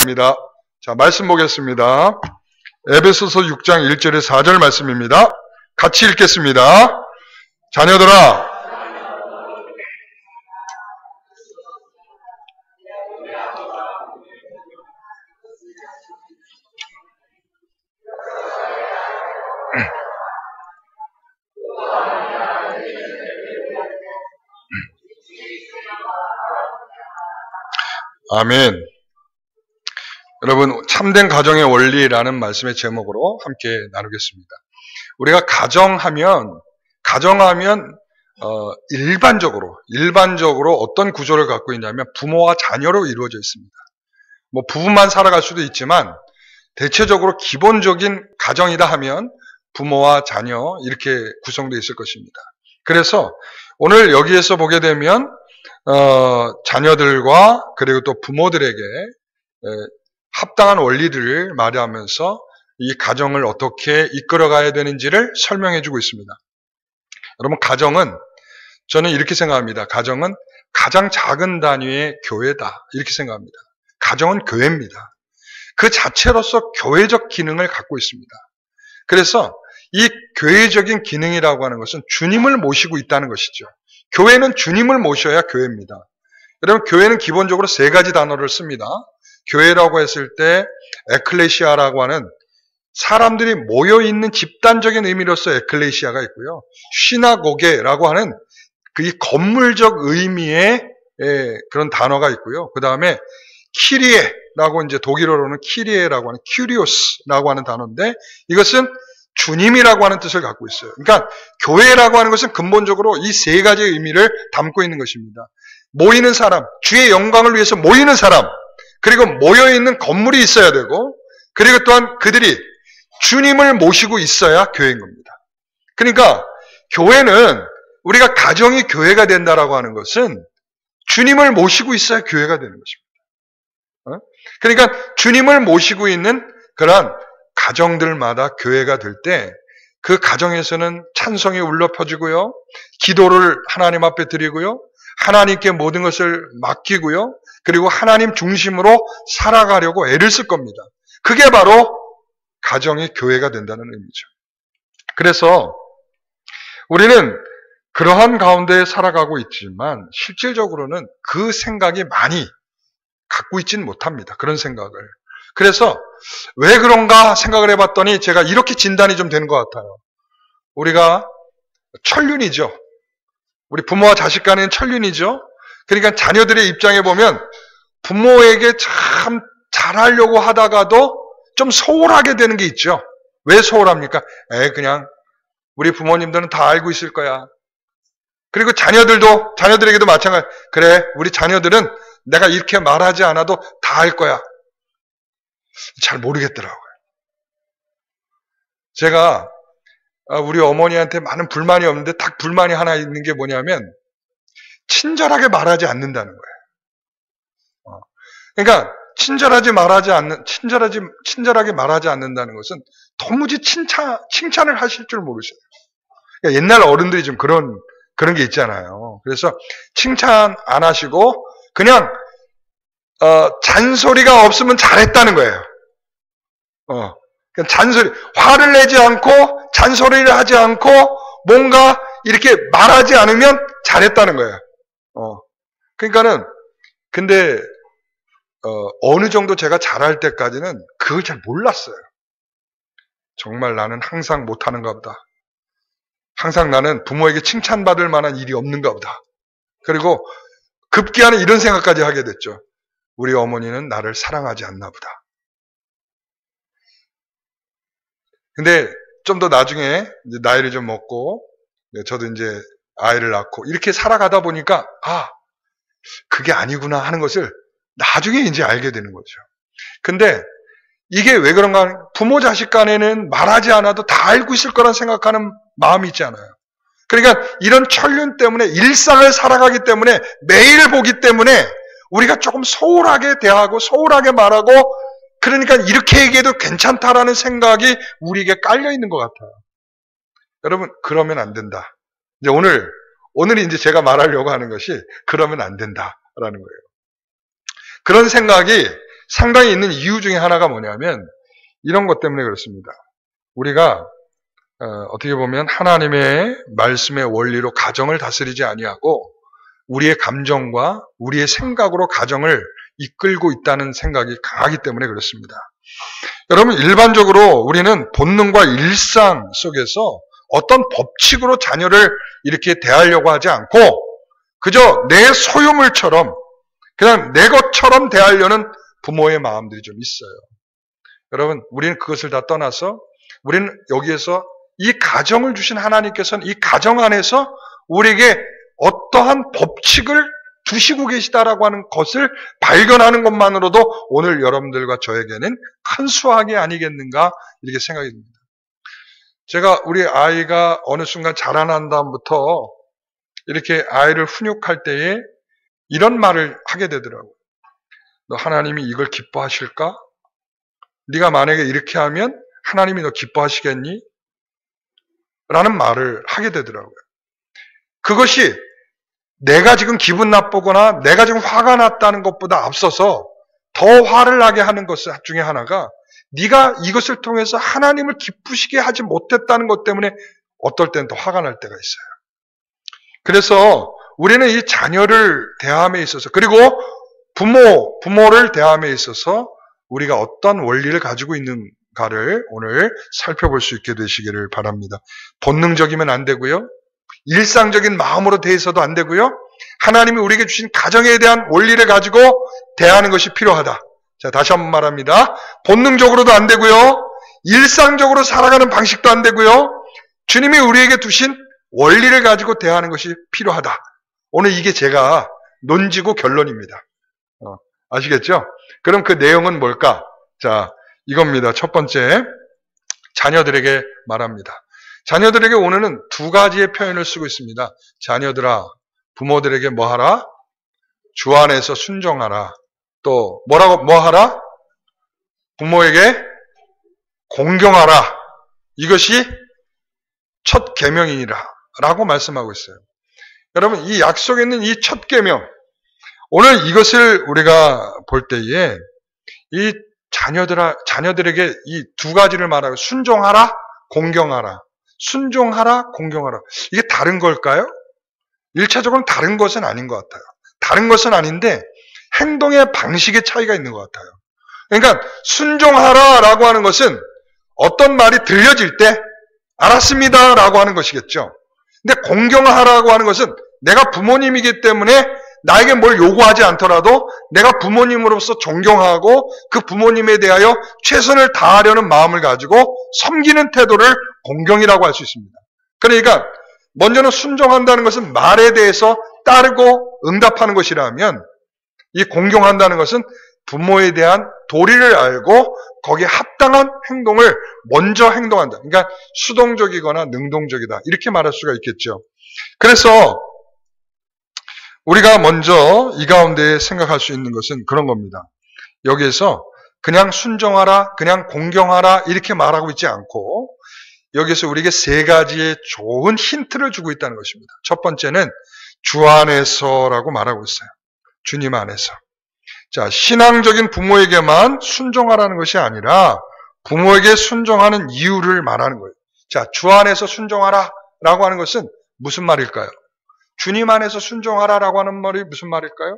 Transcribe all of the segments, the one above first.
감사합니다. 자, 말씀 보겠습니다. 에베소서 6장 1절에 4절 말씀입니다. 같이 읽겠습니다. 자녀들아, 아멘. 여러분, 참된 가정의 원리라는 말씀의 제목으로 함께 나누겠습니다. 우리가 가정하면 일반적으로 어떤 구조를 갖고 있냐면 부모와 자녀로 이루어져 있습니다. 뭐 부부만 살아갈 수도 있지만 대체적으로 기본적인 가정이다 하면 부모와 자녀 이렇게 구성되어 있을 것입니다. 그래서 오늘 여기에서 보게 되면 자녀들과 그리고 또 부모들에게 합당한 원리들을 말하면서 이 가정을 어떻게 이끌어가야 되는지를 설명해주고 있습니다. 여러분, 가정은 저는 이렇게 생각합니다. 가정은 가장 작은 단위의 교회다 이렇게 생각합니다. 가정은 교회입니다. 그 자체로서 교회적 기능을 갖고 있습니다. 그래서 이 교회적인 기능이라고 하는 것은 주님을 모시고 있다는 것이죠. 교회는 주님을 모셔야 교회입니다. 여러분, 교회는 기본적으로 세 가지 단어를 씁니다. 교회라고 했을 때 에클레시아라고 하는 사람들이 모여있는 집단적인 의미로서 에클레시아가 있고요. 시나고게라고 하는 그 건물적 의미의 그런 단어가 있고요. 그 다음에 키리에라고 이제 독일어로는 키리에라고 하는 큐리오스라고 하는 단어인데 이것은 주님이라고 하는 뜻을 갖고 있어요. 그러니까 교회라고 하는 것은 근본적으로 이 세 가지의 의미를 담고 있는 것입니다. 모이는 사람, 주의 영광을 위해서 모이는 사람, 그리고 모여있는 건물이 있어야 되고, 그리고 또한 그들이 주님을 모시고 있어야 교회인 겁니다. 그러니까 교회는 우리가 가정이 교회가 된다라고 하는 것은 주님을 모시고 있어야 교회가 되는 것입니다. 그러니까 주님을 모시고 있는 그러한 가정들마다 교회가 될 때 그 가정에서는 찬송이 울려 퍼지고요. 기도를 하나님 앞에 드리고요. 하나님께 모든 것을 맡기고요. 그리고 하나님 중심으로 살아가려고 애를 쓸 겁니다. 그게 바로 가정이 교회가 된다는 의미죠. 그래서 우리는 그러한 가운데 살아가고 있지만 실질적으로는 그 생각이 많이 갖고 있지는 못합니다. 그런 생각을. 그래서 왜 그런가 생각을 해봤더니 제가 이렇게 진단이 좀 되는 것 같아요. 우리가 천륜이죠. 우리 부모와 자식 간에는 천륜이죠. 그러니까 자녀들의 입장에 보면 부모에게 참 잘하려고 하다가도 좀 소홀하게 되는 게 있죠. 왜 소홀합니까? 그냥 우리 부모님들은 다 알고 있을 거야. 그리고 자녀들에게도 마찬가지. 그래, 우리 자녀들은 내가 이렇게 말하지 않아도 다 알 거야. 잘 모르겠더라고요. 제가 우리 어머니한테 많은 불만이 없는데 딱 불만이 하나 있는 게 뭐냐면 친절하게 말하지 않는다는 거예요. 그러니까 친절하게 말하지 않는다는 것은 도무지 칭찬을 하실 줄 모르셔요. 그러니까 옛날 어른들이 좀 그런 게 있잖아요. 그래서 칭찬 안 하시고 그냥 잔소리가 없으면 잘했다는 거예요. 화를 내지 않고 잔소리를 하지 않고 뭔가 이렇게 말하지 않으면 잘했다는 거예요. 그러니까는 근데 어느 정도 제가 잘할 때까지는 그걸 잘 몰랐어요. 정말 나는 항상 못하는가 보다. 항상 나는 부모에게 칭찬받을 만한 일이 없는가 보다. 그리고 급기야는 이런 생각까지 하게 됐죠. 우리 어머니는 나를 사랑하지 않나 보다. 근데 좀 더 나중에 이제 나이를 좀 먹고 저도 이제 아이를 낳고 이렇게 살아가다 보니까 그게 아니구나 하는 것을 나중에 이제 알게 되는 거죠. 근데 이게 왜 그런가? 부모 자식 간에는 말하지 않아도 다 알고 있을 거란 생각하는 마음이 있지 않아요. 그러니까 이런 천륜 때문에 일상을 살아가기 때문에 매일 보기 때문에 우리가 조금 소홀하게 대하고 소홀하게 말하고 그러니까 이렇게 얘기해도 괜찮다라는 생각이 우리에게 깔려 있는 것 같아요. 여러분, 그러면 안 된다. 이제 오늘이 이제 제가 말하려고 하는 것이 그러면 안 된다라는 거예요. 그런 생각이 상당히 있는 이유 중에 하나가 뭐냐면 이런 것 때문에 그렇습니다. 우리가 어떻게 보면 하나님의 말씀의 원리로 가정을 다스리지 아니하고 우리의 감정과 우리의 생각으로 가정을 이끌고 있다는 생각이 강하기 때문에 그렇습니다. 여러분, 일반적으로 우리는 본능과 일상 속에서 어떤 법칙으로 자녀를 이렇게 대하려고 하지 않고 그저 내 소유물처럼 그냥 내 것처럼 대하려는 부모의 마음들이 좀 있어요. 여러분, 우리는 그것을 다 떠나서 우리는 여기에서 이 가정을 주신 하나님께서는 이 가정 안에서 우리에게 어떠한 법칙을 두시고 계시다라고 하는 것을 발견하는 것만으로도 오늘 여러분들과 저에게는 큰 수확이 아니겠는가 이렇게 생각이 듭니다. 제가 우리 아이가 어느 순간 자라난 다음부터 이렇게 아이를 훈육할 때에 이런 말을 하게 되더라고요. 너 하나님이 이걸 기뻐하실까? 네가 만약에 이렇게 하면 하나님이 너 기뻐하시겠니? 라는 말을 하게 되더라고요. 그것이 내가 지금 기분 나쁘거나 내가 지금 화가 났다는 것보다 앞서서 더 화를 나게 하는 것 중에 하나가 네가 이것을 통해서 하나님을 기쁘시게 하지 못했다는 것 때문에 어떨 때는 더 화가 날 때가 있어요. 그래서 우리는 이 자녀를 대함에 있어서 그리고 부모를 대함에 있어서 우리가 어떤 원리를 가지고 있는가를 오늘 살펴볼 수 있게 되시기를 바랍니다. 본능적이면 안 되고요. 일상적인 마음으로 대해서도 안 되고요. 하나님이 우리에게 주신 가정에 대한 원리를 가지고 대하는 것이 필요하다. 자, 다시 한번 말합니다. 본능적으로도 안 되고요. 일상적으로 살아가는 방식도 안 되고요. 주님이 우리에게 두신 원리를 가지고 대하는 것이 필요하다. 오늘 이게 제가 논지고 결론입니다. 아시겠죠? 그럼 그 내용은 뭘까? 자, 이겁니다. 첫 번째, 자녀들에게 말합니다. 자녀들에게 오늘은 두 가지의 표현을 쓰고 있습니다. 자녀들아, 부모들에게 뭐 하라? 주 안에서 순종하라. 또 뭐 하라? 부모에게 공경하라. 이것이 첫 계명이니라 라고 말씀하고 있어요. 여러분, 이 약속에 있는 이 첫 계명, 오늘 이것을 우리가 볼 때에 이 자녀들에게 이 두 가지를 말하고 순종하라, 공경하라. 순종하라, 공경하라. 이게 다른 걸까요? 1차적으로는 다른 것은 아닌 것 같아요. 다른 것은 아닌데 행동의 방식의 차이가 있는 것 같아요. 그러니까 순종하라라고 하는 것은 어떤 말이 들려질 때 알았습니다 라고 하는 것이겠죠. 근데 공경하라고 하는 것은 내가 부모님이기 때문에 나에게 뭘 요구하지 않더라도 내가 부모님으로서 존경하고 그 부모님에 대하여 최선을 다하려는 마음을 가지고 섬기는 태도를 공경이라고 할 수 있습니다. 그러니까 먼저는 순종한다는 것은 말에 대해서 따르고 응답하는 것이라면 이 공경한다는 것은 부모에 대한 도리를 알고 거기에 합당한 행동을 먼저 행동한다. 그러니까 수동적이거나 능동적이다. 이렇게 말할 수가 있겠죠. 그래서 우리가 먼저 이 가운데 생각할 수 있는 것은 그런 겁니다. 여기에서 그냥 순종하라, 그냥 공경하라 이렇게 말하고 있지 않고 여기서 우리에게 세 가지의 좋은 힌트를 주고 있다는 것입니다. 첫 번째는 주 안에서라고 말하고 있어요. 주님 안에서. 자, 신앙적인 부모에게만 순종하라는 것이 아니라 부모에게 순종하는 이유를 말하는 거예요. 자, 주 안에서 순종하라 라고 하는 것은 무슨 말일까요? 주님 안에서 순종하라라고 하는 말이 무슨 말일까요?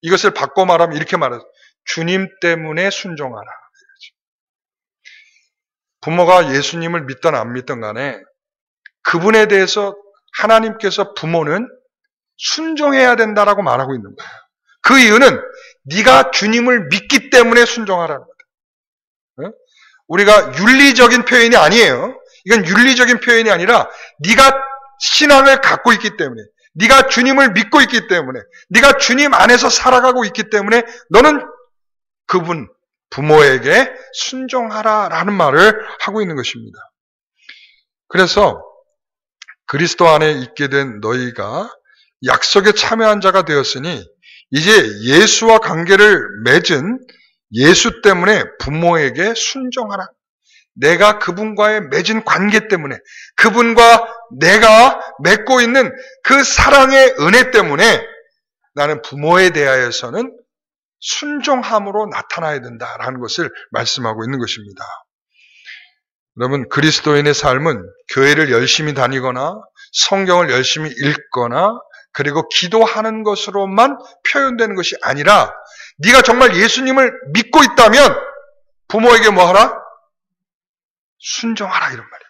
이것을 바꿔 말하면 이렇게 말해요. 주님 때문에 순종하라. 부모가 예수님을 믿든 안 믿든 간에 그분에 대해서 하나님께서 부모는 순종해야 된다라고 말하고 있는 거예요. 그 이유는 네가 주님을 믿기 때문에 순종하라는 거다. 우리가 윤리적인 표현이 아니에요. 이건 윤리적인 표현이 아니라 네가 신앙을 갖고 있기 때문에 네가 주님을 믿고 있기 때문에 네가 주님 안에서 살아가고 있기 때문에 너는 그분 부모에게 순종하라라는 말을 하고 있는 것입니다. 그래서 그리스도 안에 있게 된 너희가 약속에 참여한 자가 되었으니 이제 예수와 관계를 맺은 예수 때문에 부모에게 순종하라. 내가 그분과의 맺은 관계 때문에 그분과 내가 맺고 있는 그 사랑의 은혜 때문에 나는 부모에 대하여서는 순종함으로 나타나야 된다라는 것을 말씀하고 있는 것입니다. 여러분, 그리스도인의 삶은 교회를 열심히 다니거나 성경을 열심히 읽거나 그리고 기도하는 것으로만 표현되는 것이 아니라 네가 정말 예수님을 믿고 있다면 부모에게 뭐 하라? 순종하라, 이런 말이에요.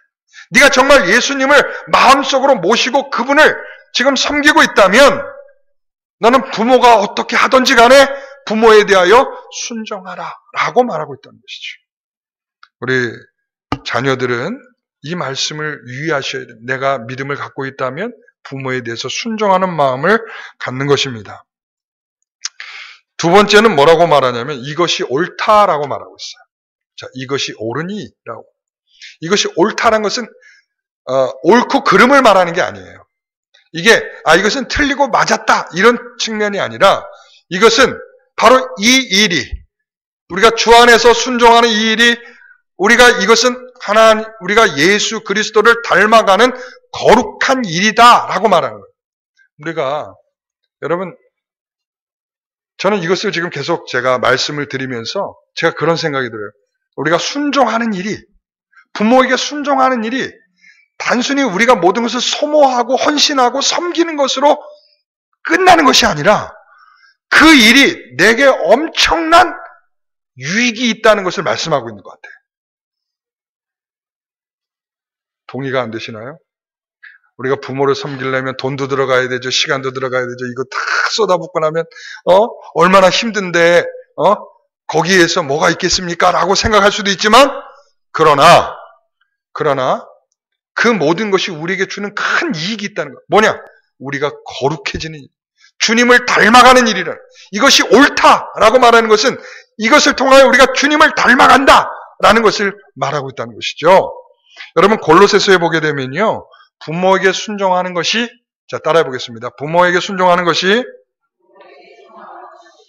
네가 정말 예수님을 마음속으로 모시고 그분을 지금 섬기고 있다면 너는 부모가 어떻게 하든지 간에 부모에 대하여 순종하라 라고 말하고 있다는 것이죠. 우리 자녀들은 이 말씀을 유의하셔야 됩니다. 내가 믿음을 갖고 있다면 부모에 대해서 순종하는 마음을 갖는 것입니다. 두 번째는 뭐라고 말하냐면 이것이 옳다라고 말하고 있어요. 자, 이것이 옳으니라고. 이것이 옳다라는 것은 옳고 그름을 말하는 게 아니에요. 이것은 틀리고 맞았다 이런 측면이 아니라 이것은 바로 이 일이 우리가 주 안에서 순종하는 이 일이 우리가 예수 그리스도를 닮아가는 거룩한 일이다라고 말하는 거예요. 여러분, 저는 이것을 지금 계속 제가 말씀을 드리면서 제가 그런 생각이 들어요. 우리가 순종하는 일이, 부모에게 순종하는 일이 단순히 우리가 모든 것을 소모하고 헌신하고 섬기는 것으로 끝나는 것이 아니라 그 일이 내게 엄청난 유익이 있다는 것을 말씀하고 있는 것 같아요. 동의가 안 되시나요? 우리가 부모를 섬기려면 돈도 들어가야 되죠. 시간도 들어가야 되죠. 이거 다 쏟아붓고 나면 얼마나 힘든데 거기에서 뭐가 있겠습니까? 라고 생각할 수도 있지만 그러나 그 모든 것이 우리에게 주는 큰 이익이 있다는 것. 뭐냐? 우리가 거룩해지는 일. 주님을 닮아가는 일이라는. 이것이 옳다라고 말하는 것은 이것을 통하여 우리가 주님을 닮아간다라는 것을 말하고 있다는 것이죠. 여러분, 골로새서에 보게 되면요. 부모에게 순종하는 것이, 자, 따라해 보겠습니다. 부모에게 순종하는 것이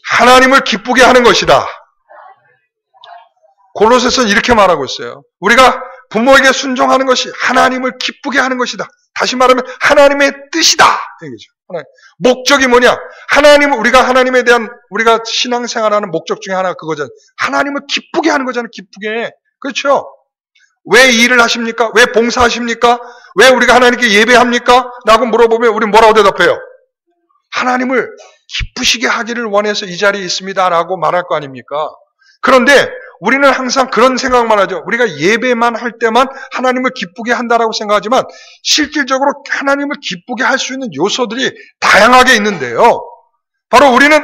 하나님을 기쁘게 하는 것이다. 골로새서는 이렇게 말하고 있어요. 우리가 부모에게 순종하는 것이 하나님을 기쁘게 하는 것이다. 다시 말하면 하나님의 뜻이다. 이거죠. 목적이 뭐냐? 우리가 하나님에 대한 우리가 신앙생활하는 목적 중에 하나가 그거잖아요. 하나님을 기쁘게 하는 거잖아요. 기쁘게. 그렇죠? 왜 이 일을 하십니까? 왜 봉사하십니까? 왜 우리가 하나님께 예배합니까? 라고 물어보면 우리 뭐라고 대답해요? 하나님을 기쁘시게 하기를 원해서 이 자리에 있습니다. 라고 말할 거 아닙니까? 그런데 우리는 항상 그런 생각만 하죠. 우리가 예배만 할 때만 하나님을 기쁘게 한다라고 생각하지만 실질적으로 하나님을 기쁘게 할 수 있는 요소들이 다양하게 있는데요. 바로 우리는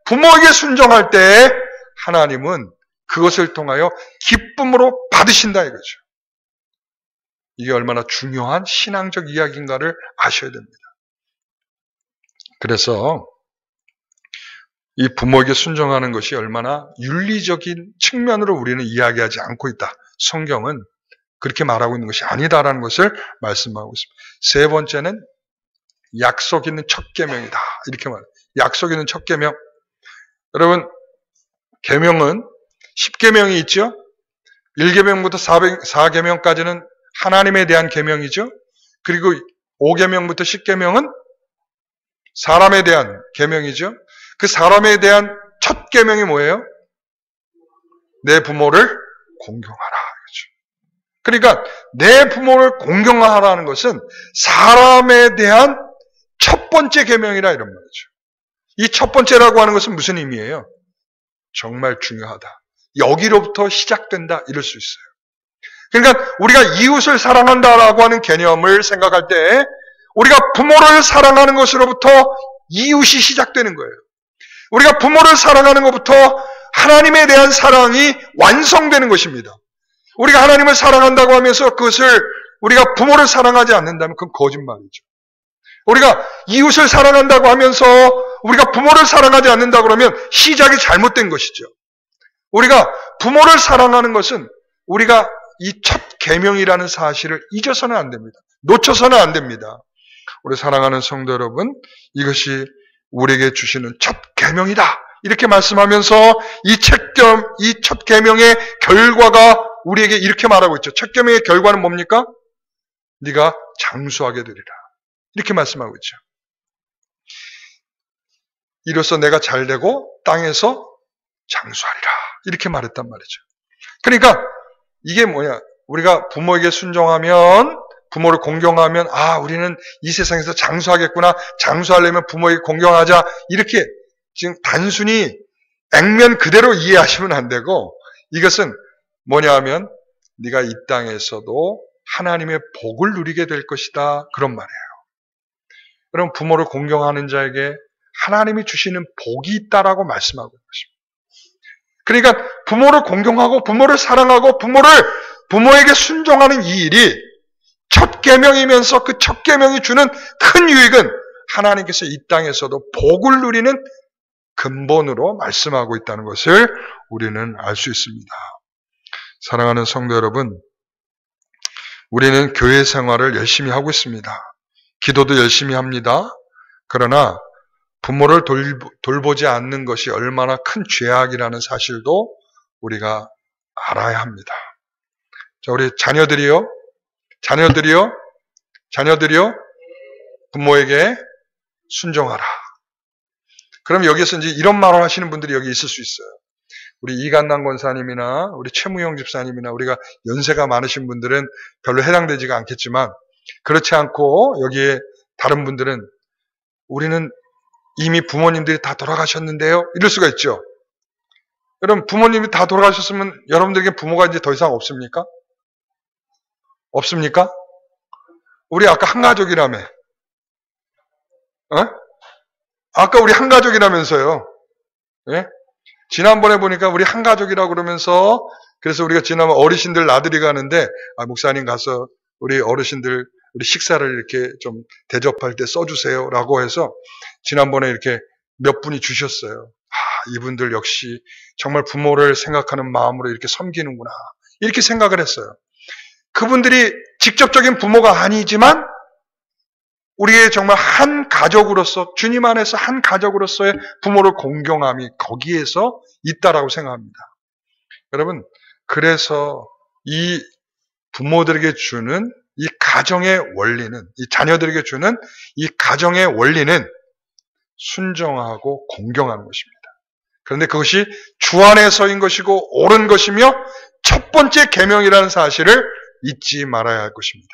부모에게 순종할 때 하나님은 그것을 통하여 기쁨으로 받으신다 이거죠. 이게 얼마나 중요한 신앙적 이야기인가를 아셔야 됩니다. 그래서 이 부모에게 순종하는 것이 얼마나 윤리적인 측면으로 우리는 이야기하지 않고 있다. 성경은 그렇게 말하고 있는 것이 아니다라는 것을 말씀하고 있습니다. 세 번째는 약속 있는 첫 계명이다. 이렇게 말해요. 약속 있는 첫 계명. 여러분, 계명은 10계명이 있죠. 1계명부터 4계명까지는 하나님에 대한 계명이죠. 그리고 5계명부터 10계명은 사람에 대한 계명이죠. 그 사람에 대한 첫 계명이 뭐예요? 내 부모를 공경하라. 그러니까 내 부모를 공경하라는 것은 사람에 대한 첫 번째 계명이라 이런 말이죠. 이 첫 번째라고 하는 것은 무슨 의미예요? 정말 중요하다. 여기로부터 시작된다. 이럴 수 있어요. 그러니까 우리가 이웃을 사랑한다라고 하는 개념을 생각할 때 우리가 부모를 사랑하는 것으로부터 이웃이 시작되는 거예요. 우리가 부모를 사랑하는 것부터 하나님에 대한 사랑이 완성되는 것입니다. 우리가 하나님을 사랑한다고 하면서 그것을 우리가 부모를 사랑하지 않는다면 그건 거짓말이죠. 우리가 이웃을 사랑한다고 하면서 우리가 부모를 사랑하지 않는다고 그러면 시작이 잘못된 것이죠. 우리가 부모를 사랑하는 것은 우리가 이 첫 계명이라는 사실을 잊어서는 안 됩니다. 놓쳐서는 안 됩니다. 우리 사랑하는 성도 여러분, 이것이 우리에게 주시는 첫 계명이다. 이렇게 말씀하면서 이 첫 계명의 결과가 우리에게 이렇게 말하고 있죠. 첫 계명의 결과는 뭡니까? 네가 장수하게 되리라. 이렇게 말씀하고 있죠. 이로써 내가 잘되고 땅에서 장수하리라. 이렇게 말했단 말이죠. 그러니까 이게 뭐냐? 우리가 부모에게 순종하면, 부모를 공경하면, 우리는 이 세상에서 장수하겠구나. 장수하려면 부모에게 공경하자. 이렇게 지금 단순히 액면 그대로 이해하시면 안 되고, 이것은 뭐냐 하면 네가 이 땅에서도 하나님의 복을 누리게 될 것이다. 그런 말이에요. 그럼 부모를 공경하는 자에게 하나님이 주시는 복이 있다라고 말씀하고 있는 것입니다. 그러니까 부모를 공경하고 부모를 사랑하고 부모에게 순종하는 이 일이 첫 계명이면서 그 첫 계명이 주는 큰 유익은 하나님께서 이 땅에서도 복을 누리는 근본으로 말씀하고 있다는 것을 우리는 알 수 있습니다. 사랑하는 성도 여러분, 우리는 교회 생활을 열심히 하고 있습니다. 기도도 열심히 합니다. 그러나 부모를 돌보지 않는 것이 얼마나 큰 죄악이라는 사실도 우리가 알아야 합니다. 자, 우리 자녀들이요, 부모에게 순종하라. 그럼 여기서 이제 이런 말을 하시는 분들이 여기 있을 수 있어요. 우리 이간남 권사님이나 우리 최무영 집사님이나 우리가 연세가 많으신 분들은 별로 해당되지가 않겠지만, 그렇지 않고 여기에 다른 분들은 우리는 이미 부모님들이 다 돌아가셨는데요, 이럴 수가 있죠. 여러분, 부모님이 다 돌아가셨으면 여러분들에게 부모가 이제 더 이상 없습니까? 없습니까? 우리 아까 한 가족이라며. 아까 우리 한 가족이라면서요. 예? 지난번에 보니까 우리 한 가족이라고 그러면서, 그래서 우리가 지난번 어르신들 나들이 가는데, 목사님 가서 우리 어르신들 우리 식사를 이렇게 좀 대접할 때 써주세요 라고 해서 지난번에 이렇게 몇 분이 주셨어요. 이분들 역시 정말 부모를 생각하는 마음으로 이렇게 섬기는구나, 이렇게 생각을 했어요. 그분들이 직접적인 부모가 아니지만 우리의 정말 한 가족으로서, 주님 안에서 한 가족으로서의 부모를 공경함이 거기에서 있다라고 생각합니다. 여러분, 그래서 이 부모들에게 주는 이 가정의 원리는, 이 자녀들에게 주는 이 가정의 원리는 순종하고 공경하는 것입니다. 그런데 그것이 주 안에서인 것이고 옳은 것이며 첫 번째 계명이라는 사실을 잊지 말아야 할 것입니다.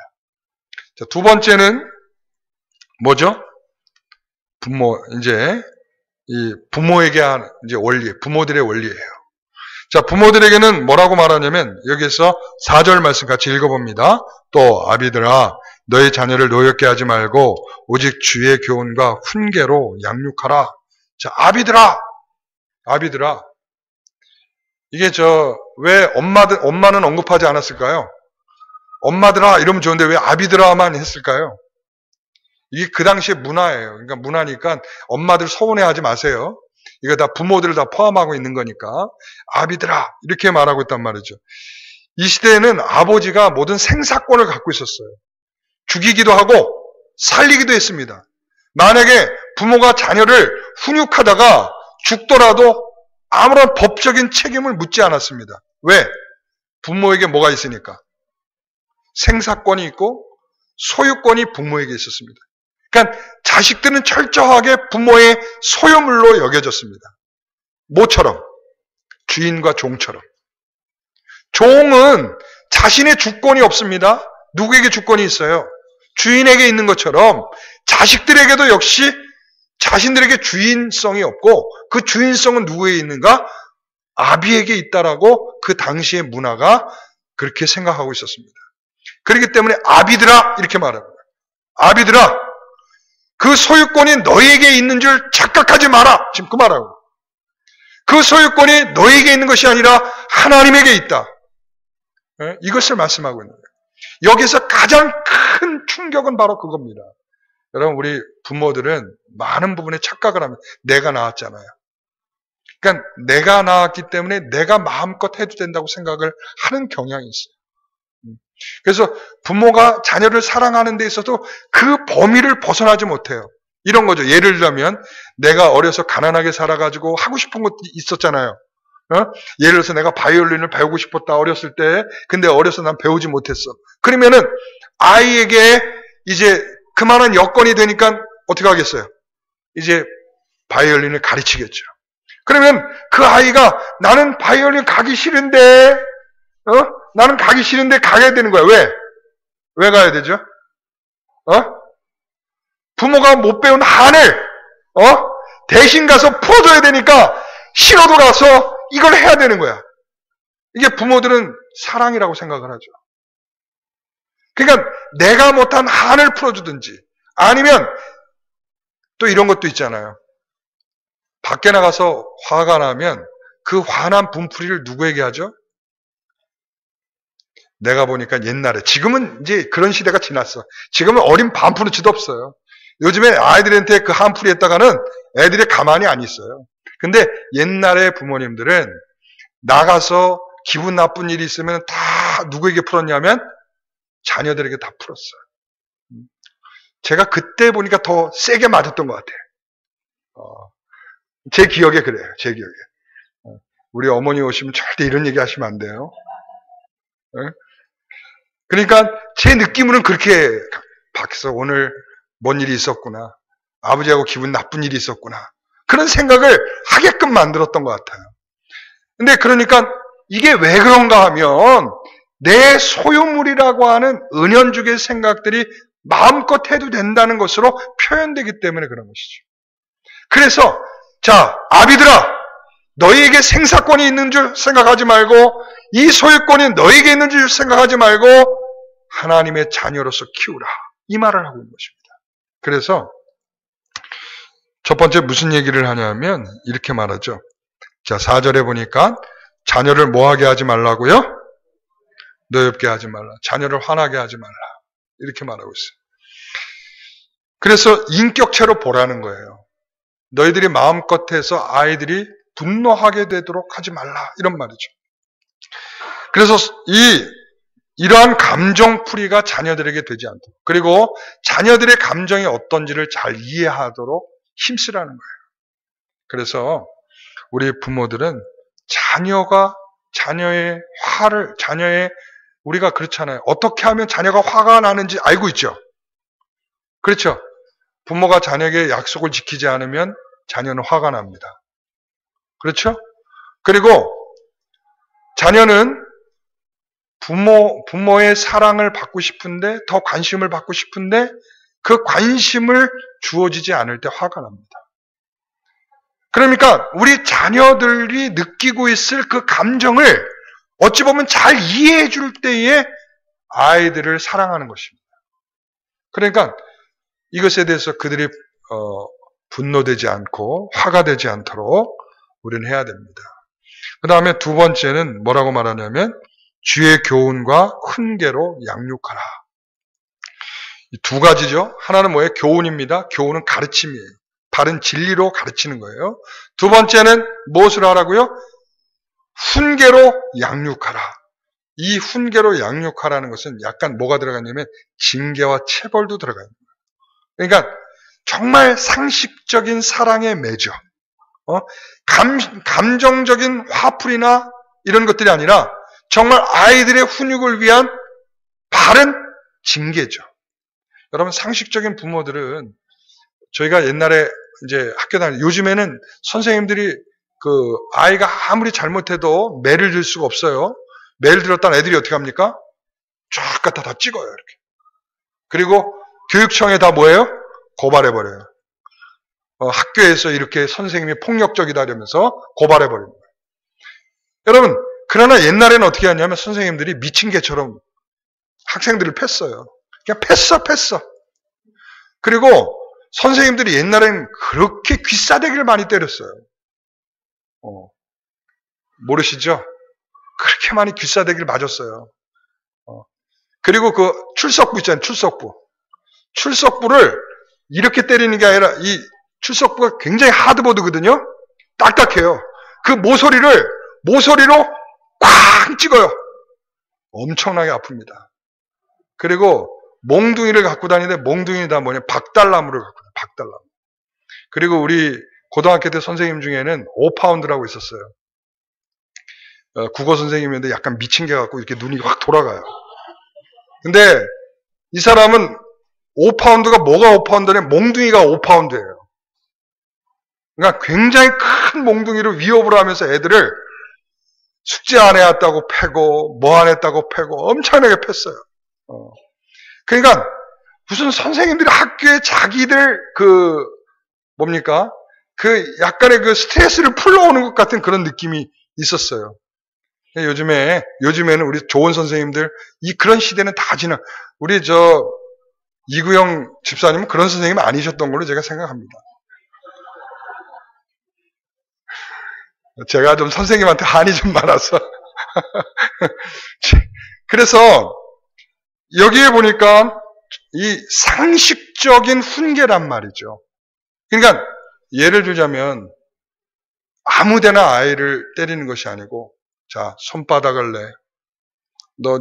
자, 두 번째는 뭐죠? 이 부모에게 하는 이제 원리, 부모들의 원리예요. 자, 부모들에게는 뭐라고 말하냐면, 여기서 4절 말씀 같이 읽어봅니다. 또 아비들아, 너희 자녀를 노엽게 하지 말고 오직 주의 교훈과 훈계로 양육하라. 자, 아비들아. 이게 왜 엄마는 언급하지 않았을까요? 엄마들아 이러면 좋은데 왜 아비들아만 했을까요? 이게 그 당시의 문화예요. 그러니까 문화니까 엄마들 서운해하지 마세요. 이거 다 부모들을 다 포함하고 있는 거니까 아비들아 이렇게 말하고 있단 말이죠. 이 시대에는 아버지가 모든 생사권을 갖고 있었어요. 죽이기도 하고 살리기도 했습니다. 만약에 부모가 자녀를 훈육하다가 죽더라도 아무런 법적인 책임을 묻지 않았습니다. 왜? 부모에게 뭐가 있으니까. 생사권이 있고 소유권이 부모에게 있었습니다. 그러니까 자식들은 철저하게 부모의 소유물로 여겨졌습니다. 뭐처럼? 주인과 종처럼. 종은 자신의 주권이 없습니다. 누구에게 주권이 있어요? 주인에게 있는 것처럼 자식들에게도 역시 자신들에게 주인성이 없고, 그 주인성은 누구에게 있는가? 아비에게 있다라고 그 당시의 문화가 그렇게 생각하고 있었습니다. 그렇기 때문에 아비들아 이렇게 말합니다. 아비들아, 그 소유권이 너에게 있는 줄 착각하지 마라. 지금 그 말하고. 그 소유권이 너에게 있는 것이 아니라 하나님에게 있다. 이것을 말씀하고 있는 거예요. 여기서 가장 큰 충격은 바로 그겁니다. 여러분, 우리 부모들은 많은 부분에 착각을 합니다. 내가 낳았잖아요. 그러니까 내가 낳았기 때문에 내가 마음껏 해도 된다고 생각을 하는 경향이 있어요. 그래서 부모가 자녀를 사랑하는 데 있어도 그 범위를 벗어나지 못해요. 이런 거죠. 예를 들면 내가 어려서 가난하게 살아가지고 하고 싶은 것도 있었잖아요. 예를 들어서 내가 바이올린을 배우고 싶었다 어렸을 때. 근데 어려서 난 배우지 못했어. 그러면은 아이에게 이제 그만한 여건이 되니까 어떻게 하겠어요? 이제 바이올린을 가르치겠죠. 그러면 그 아이가 나는 바이올린 가기 싫은데, 나는 가기 싫은데 가야 되는 거야. 왜? 왜 가야 되죠? 부모가 못 배운 한을, 대신 가서 풀어줘야 되니까 싫어도 가서 이걸 해야 되는 거야. 이게 부모들은 사랑이라고 생각을 하죠. 그러니까 내가 못한 한을 풀어주든지 아니면 또 이런 것도 있잖아요. 밖에 나가서 화가 나면 그 화난 분풀이를 누구에게 하죠? 내가 보니까 옛날에, 지금은 이제 그런 시대가 지났어. 지금은 어린 반푼어치도 없어요. 요즘에 아이들한테 그 한풀이 했다가는 애들이 가만히 안 있어요. 근데 옛날에 부모님들은 나가서 기분 나쁜 일이 있으면 다 누구에게 풀었냐면 자녀들에게 다 풀었어요. 제가 그때 보니까 더 세게 맞았던 것 같아요. 제 기억에 그래요. 제 기억에. 우리 어머니 오시면 절대 이런 얘기 하시면 안 돼요. 그러니까 제 느낌으로는 그렇게 밖에서 오늘 뭔 일이 있었구나. 아버지하고 기분 나쁜 일이 있었구나. 그런 생각을 하게끔 만들었던 것 같아요. 근데 그러니까 이게 왜 그런가 하면 내 소유물이라고 하는 은연중의 생각들이 마음껏 해도 된다는 것으로 표현되기 때문에 그런 것이죠. 그래서 자, 아비들아, 너희에게 생사권이 있는 줄 생각하지 말고 이 소유권이 너희에게 있는 줄 생각하지 말고 하나님의 자녀로서 키우라. 이 말을 하고 있는 것입니다. 그래서 첫 번째 무슨 얘기를 하냐면 이렇게 말하죠. 자, 4절에 보니까 자녀를 뭐하게 하지 말라고요? 노엽게 하지 말라. 자녀를 화나게 하지 말라. 이렇게 말하고 있어요. 그래서 인격체로 보라는 거예요. 너희들이 마음껏 해서 아이들이 분노하게 되도록 하지 말라. 이런 말이죠. 그래서 이러한 감정풀이가 자녀들에게 되지 않도록, 그리고 자녀들의 감정이 어떤지를 잘 이해하도록 힘쓰라는 거예요. 그래서 우리 부모들은 우리가 그렇잖아요. 어떻게 하면 자녀가 화가 나는지 알고 있죠. 그렇죠. 부모가 자녀에게 약속을 지키지 않으면 자녀는 화가 납니다. 그렇죠? 그리고 자녀는 부모의 사랑을 받고 싶은데, 더 관심을 받고 싶은데 그 관심을 주어지지 않을 때 화가 납니다. 그러니까 우리 자녀들이 느끼고 있을 그 감정을 어찌 보면 잘 이해해 줄 때에 아이들을 사랑하는 것입니다. 그러니까 이것에 대해서 그들이 분노되지 않고 화가 되지 않도록 우리는 해야 됩니다. 그 다음에 두 번째는 뭐라고 말하냐면 주의 교훈과 훈계로 양육하라. 이 두 가지죠. 하나는 뭐예요? 교훈입니다. 교훈은 가르침이에요. 바른 진리로 가르치는 거예요. 두 번째는 무엇을 하라고요? 훈계로 양육하라. 이 훈계로 양육하라는 것은 약간 뭐가 들어가냐면 징계와 체벌도 들어가요. 그러니까 정말 상식적인 사랑의 맺어. 감정적인 화풀이나 이런 것들이 아니라 정말 아이들의 훈육을 위한 바른 징계죠. 여러분, 상식적인 부모들은 저희가 옛날에 이제 학교 다닐 요즘에는 선생님들이 그 아이가 아무리 잘못해도 매를 들 수가 없어요. 매를 들었다는 애들이 어떻게 합니까? 쫙 갖다 다 찍어요, 이렇게. 그리고 교육청에 다 뭐예요? 고발해버려요. 학교에서 이렇게 선생님이 폭력적이다 이러면서 고발해버리는 거예요. 여러분, 그러나 옛날에는 어떻게 하냐면 선생님들이 미친 개처럼 학생들을 팼어요. 그냥 팼어. 그리고 선생님들이 옛날에는 그렇게 귀싸대기를 많이 때렸어요. 모르시죠? 그렇게 많이 귀싸대기를 맞았어요. 그리고 그 출석부 있잖아요. 출석부를 이렇게 때리는 게 아니라 이 출석부가 굉장히 하드보드거든요. 딱딱해요. 그 모서리로 꽉 찍어요. 엄청나게 아픕니다. 그리고 몽둥이를 갖고 다니는데 몽둥이 다 뭐냐? 박달나무를 갖고 다녀요. 박달나무. 그리고 우리 고등학교 때 선생님 중에는 5파운드라고 있었어요. 국어 선생님인데 약간 미친 개 갖고 이렇게 눈이 확 돌아가요. 근데 이 사람은 5파운드가 뭐가 5파운드냐? 몽둥이가 5파운드예요. 그러니까 굉장히 큰 몽둥이로 위협을 하면서 애들을 숙제 안 해왔다고 패고 뭐 안 했다고 패고 엄청나게 팼어요. 그러니까 무슨 선생님들이 학교에 자기들 뭡니까? 약간의 스트레스를 풀러오는 것 같은 그런 느낌이 있었어요. 요즘에는 우리 좋은 선생님들, 그런 시대는 다 우리 이구영 집사님은 그런 선생님 아니셨던 걸로 제가 생각합니다. 제가 좀 선생님한테 한이 좀 많아서. 그래서 여기에 보니까 이 상식적인 훈계란 말이죠. 그러니까 예를 들자면 아무데나 아이를 때리는 것이 아니고, 자, 손바닥을 내.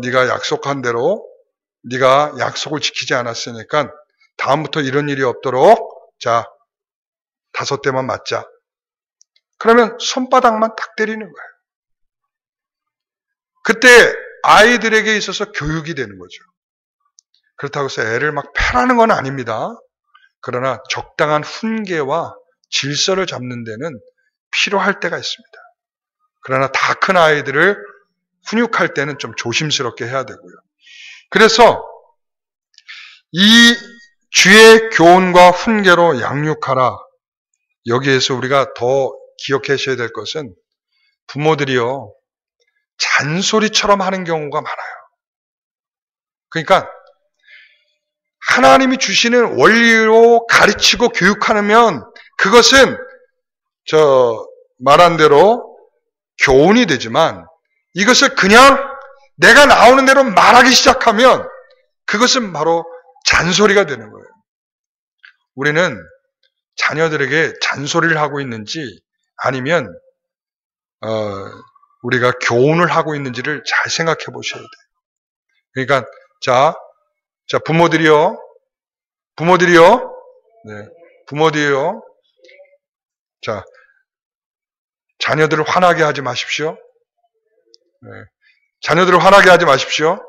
네가 약속한 대로 네가 약속을 지키지 않았으니까 다음부터 이런 일이 없도록 자, 5대만 맞자. 그러면 손바닥만 딱 때리는 거예요. 그때 아이들에게 있어서 교육이 되는 거죠. 그렇다고 해서 애를 막 패라는 건 아닙니다. 그러나 적당한 훈계와 질서를 잡는 데는 필요할 때가 있습니다. 그러나 다 큰 아이들을 훈육할 때는 좀 조심스럽게 해야 되고요. 그래서 이 주의 교훈과 훈계로 양육하라. 여기에서 우리가 더 기억하셔야 될 것은 부모들이요, 잔소리처럼 하는 경우가 많아요. 그러니까 하나님이 주시는 원리로 가르치고 교육하면 그것은 말한 대로 교훈이 되지만, 이것을 그냥 내가 나오는 대로 말하기 시작하면 그것은 바로 잔소리가 되는 거예요. 우리는 자녀들에게 잔소리를 하고 있는지 아니면 우리가 교훈을 하고 있는지를 잘 생각해 보셔야 돼요. 그러니까 자 부모들이요, 자, 자녀들을 화나게 하지 마십시오. 자녀들을 화나게 하지 마십시오.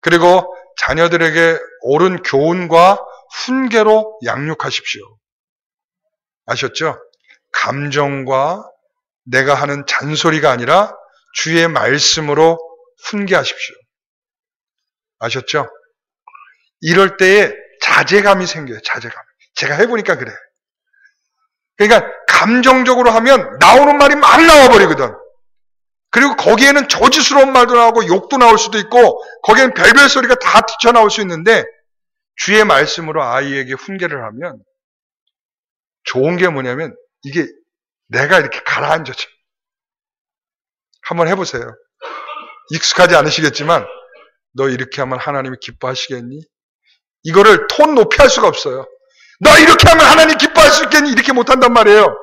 그리고 자녀들에게 옳은 교훈과 훈계로 양육하십시오. 아셨죠? 감정과 내가 하는 잔소리가 아니라 주의 말씀으로 훈계하십시오. 아셨죠? 이럴 때에 자제감이 생겨요. 자제감. 제가 해보니까 그래요. 그러니까 감정적으로 하면 나오는 말이 막 나와버리거든. 그리고 거기에는 저지스러운 말도 나오고 욕도 나올 수도 있고 거기에는 별별 소리가 다 튀쳐나올 수 있는데, 주의 말씀으로 아이에게 훈계를 하면 좋은 게 뭐냐면 이게 내가 이렇게 가라앉아져. 한번 해보세요. 익숙하지 않으시겠지만 너 이렇게 하면 하나님이 기뻐하시겠니? 이거를 톤 높이 할 수가 없어요. 너 이렇게 하면 하나님 기뻐할 수 있겠니? 이렇게 못한단 말이에요.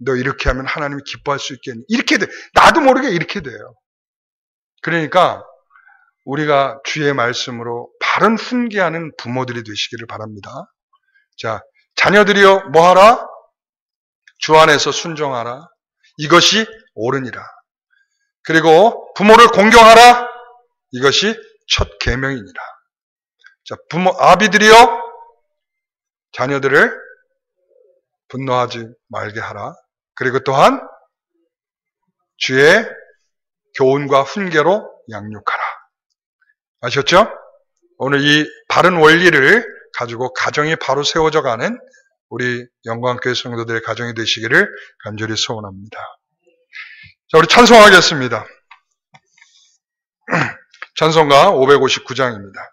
너 이렇게 하면 하나님이 기뻐할 수 있겠니? 이렇게 돼. 나도 모르게 이렇게 돼요. 그러니까 우리가 주의 말씀으로 바른 훈계하는 부모들이 되시기를 바랍니다. 자, 자녀들이여 뭐하라? 주 안에서 순종하라. 이것이 옳으니라. 그리고 부모를 공경하라. 이것이 첫 계명이니라. 자, 아비들이여 자녀들을 분노하지 말게 하라. 그리고 또한 주의 교훈과 훈계로 양육하라. 아셨죠? 오늘 이 바른 원리를 가지고 가정이 바로 세워져 가는 우리 영광교회 성도들의 가정이 되시기를 간절히 소원합니다. 자, 우리 찬송하겠습니다. 찬송가 559장입니다.